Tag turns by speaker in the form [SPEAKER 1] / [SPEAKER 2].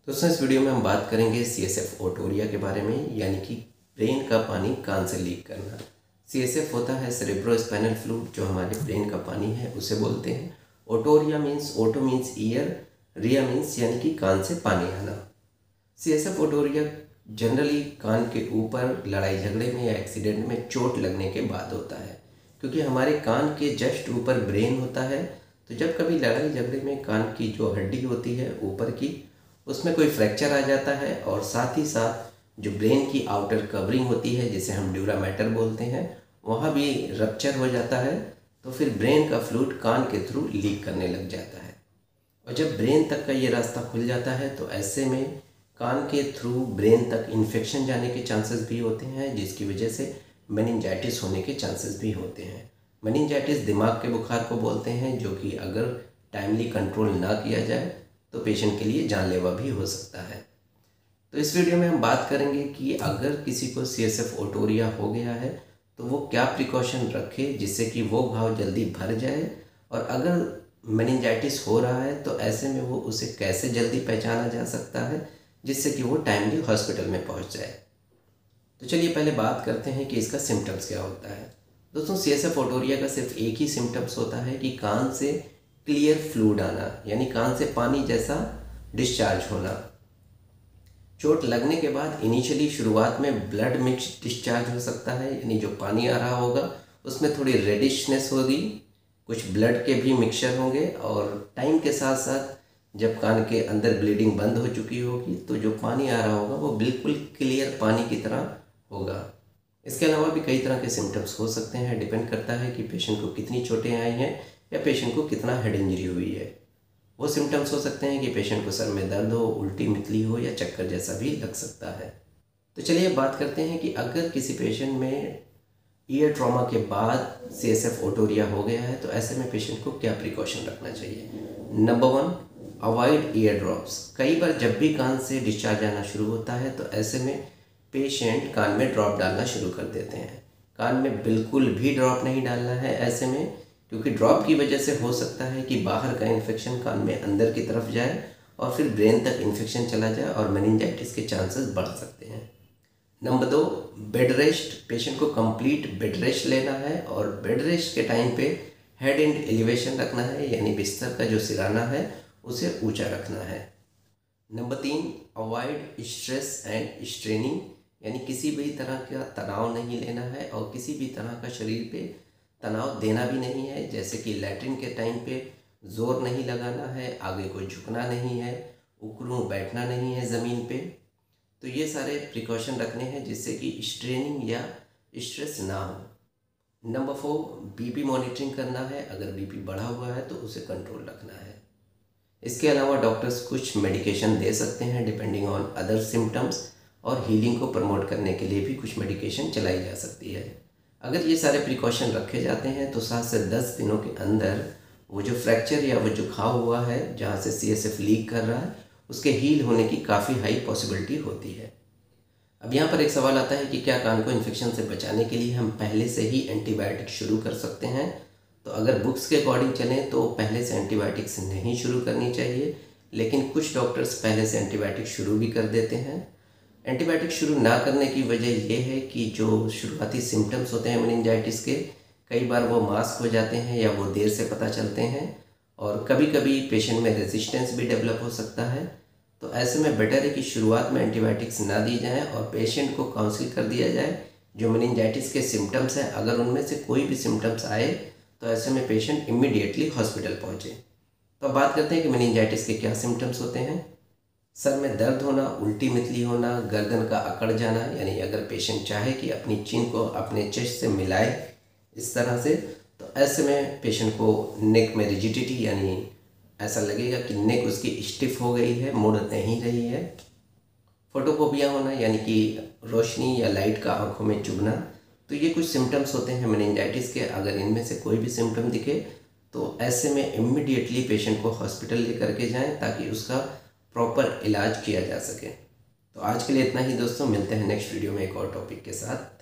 [SPEAKER 1] दोस्तों इस वीडियो में हम बात करेंगे CSF ओटोरिया के बारे में, यानी कि ब्रेन का पानी कान से लीक करना। CSF होता है सेरेब्रोस्पाइनल फ्लूइड, जो हमारे ब्रेन का पानी है उसे बोलते हैं। Otorrhoea means, oto means ear, rhoea means यानी कि कान से पानी आना। CSF ओटोरिया जनरली कान के ऊपर लड़ाई झगड़े में या एक्सीडेंट में चोट लगने के बाद होता है, क्योंकि हमारे कान के जस्ट ऊपर ब्रेन होता है। तो जब कभी लड़ाई झगड़े में कान की जो हड्डी होती है ऊपर की, उसमें कोई फ्रैक्चर आ जाता है और साथ ही साथ जो ब्रेन की आउटर कवरिंग होती है जिसे हम ड्यूरा मैटर बोलते हैं, वहाँ भी रप्चर हो जाता है। तो फिर ब्रेन का फ्लूइड कान के थ्रू लीक करने लग जाता है, और जब ब्रेन तक का ये रास्ता खुल जाता है तो ऐसे में कान के थ्रू ब्रेन तक इन्फेक्शन जाने के चांसेस भी होते हैं, जिसकी वजह से मेनिंजाइटिस होने के चांसेस भी होते हैं। मेनिंजाइटिस दिमाग के बुखार को बोलते हैं, जो कि अगर टाइमली कंट्रोल ना किया जाए तो पेशेंट के लिए जानलेवा भी हो सकता है। तो इस वीडियो में हम बात करेंगे कि अगर किसी को CSF ओटोरिया हो गया है तो वो क्या प्रिकॉशन रखे जिससे कि वो घाव जल्दी भर जाए, और अगर मेनिंजाइटिस हो रहा है तो ऐसे में वो उसे कैसे जल्दी पहचाना जा सकता है जिससे कि वो टाइमली हॉस्पिटल में पहुंच जाए। तो चलिए पहले बात करते हैं कि इसका सिम्टम्स क्या होता है। दोस्तों CSF ओटोरिया का सिर्फ एक ही सिम्टम्स होता है कि कान से क्लियर फ्लूइड आना, यानी कान से पानी जैसा डिस्चार्ज होना। चोट लगने के बाद इनिशियली शुरुआत में ब्लड मिक्स डिस्चार्ज हो सकता है, यानी जो पानी आ रहा होगा उसमें थोड़ी रेडिशनेस होगी, कुछ ब्लड के भी मिक्सचर होंगे, और टाइम के साथ साथ जब कान के अंदर ब्लीडिंग बंद हो चुकी होगी तो जो पानी आ रहा होगा वो बिल्कुल क्लियर पानी की तरह होगा। इसके अलावा भी कई तरह के सिम्टम्स हो सकते हैं, डिपेंड करता है कि पेशेंट को कितनी चोटें आई हैं या पेशेंट को कितना हेड इंजरी हुई है। वो सिम्टम्स हो सकते हैं कि पेशेंट को सर में दर्द हो, उल्टी मितली हो या चक्कर जैसा भी लग सकता है। तो चलिए बात करते हैं कि अगर किसी पेशेंट में ईयर ट्रॉमा के बाद CSF ओटोरिया हो गया है तो ऐसे में पेशेंट को क्या प्रिकॉशन रखना चाहिए। Number 1, avoid ear drops. कई बार जब भी कान से डिस्चार्ज आना शुरू होता है तो ऐसे में पेशेंट कान में ड्रॉप डालना शुरू कर देते हैं। कान में बिल्कुल भी ड्रॉप नहीं डालना है ऐसे में, क्योंकि ड्रॉप की वजह से हो सकता है कि बाहर का इन्फेक्शन कान में अंदर की तरफ जाए और फिर ब्रेन तक इन्फेक्शन चला जाए और मेनिंजाइटिस के चांसेस बढ़ सकते हैं। Number 2, bed rest. पेशेंट को कंप्लीट बेड रेस्ट लेना है, और बेड रेस्ट के टाइम पे हेड एंड एलिवेशन रखना है, यानी बिस्तर का जो सिराना है उसे ऊंचा रखना है। Number 3, avoid stress and straining, यानी किसी भी तरह का तनाव नहीं लेना है और किसी भी तरह का शरीर पे तनाव देना भी नहीं है, जैसे कि लैट्रिन के टाइम पे ज़ोर नहीं लगाना है, आगे को झुकना नहीं है, उकड़ूं बैठना नहीं है ज़मीन पे। तो ये सारे प्रिकॉशन रखने हैं जिससे कि स्ट्रेनिंग या स्ट्रेस ना हो। नंबर 4, BP मॉनिटरिंग करना है, अगर BP बढ़ा हुआ है तो उसे कंट्रोल रखना है। इसके अलावा डॉक्टर्स कुछ मेडिकेशन दे सकते हैं डिपेंडिंग ऑन अदर सिम्टम्स, और हीलिंग को प्रमोट करने के लिए भी कुछ मेडिकेशन चलाई जा सकती है। अगर ये सारे प्रिकॉशन रखे जाते हैं तो 7 से 10 दिनों के अंदर वो जो फ्रैक्चर या वो जो घाव हुआ है जहाँ से CSF लीक कर रहा है उसके हील होने की काफ़ी हाई पॉसिबिलिटी होती है। अब यहाँ पर एक सवाल आता है कि क्या कान को इन्फेक्शन से बचाने के लिए हम पहले से ही एंटीबायोटिक शुरू कर सकते हैं। तो अगर बुक्स के अकॉर्डिंग चलें तो पहले से एंटीबायोटिक्स नहीं शुरू करनी चाहिए, लेकिन कुछ डॉक्टर्स पहले से एंटीबायोटिक शुरू भी कर देते हैं। एंटीबायोटिक शुरू ना करने की वजह यह है कि जो शुरुआती सिम्टम्स होते हैं मेनिंजाइटिस के, कई बार वो मास्क हो जाते हैं या वो देर से पता चलते हैं, और कभी कभी पेशेंट में रेजिस्टेंस भी डेवलप हो सकता है। तो ऐसे में बेटर है कि शुरुआत में एंटीबायोटिक्स ना दी जाए और पेशेंट को काउंसिल कर दिया जाए। जो मेनिंजाइटिस के सिम्टम्स हैं, अगर उनमें से कोई भी सिम्टम्स आए तो ऐसे में पेशेंट इमीडिएटली हॉस्पिटल पहुँचे। तो अब बात करते हैं कि मेनिंजाइटिस के क्या सिम्टम्स होते हैं। सर में दर्द होना, उल्टी मितली होना, गर्दन का अकड़ जाना, यानी अगर पेशेंट चाहे कि अपनी चिन को अपने चेस्ट से मिलाए इस तरह से, तो ऐसे में पेशेंट को नेक में रिजिडिटी, यानी ऐसा लगेगा कि नेक उसकी स्टिफ हो गई है, मुड़ नहीं रही है। फोटोफोबिया होना, यानी कि रोशनी या लाइट का आंखों में चुभना। तो ये कुछ सिम्टम्स होते हैं मेनिंजाइटिस के। अगर इनमें से कोई भी सिम्टम दिखे तो ऐसे में इमीडिएटली पेशेंट को हॉस्पिटल लेकर के जाएं ताकि उसका प्रॉपर इलाज किया जा सके। तो आज के लिए इतना ही दोस्तों, मिलते हैं नेक्स्ट वीडियो में एक और टॉपिक के साथ।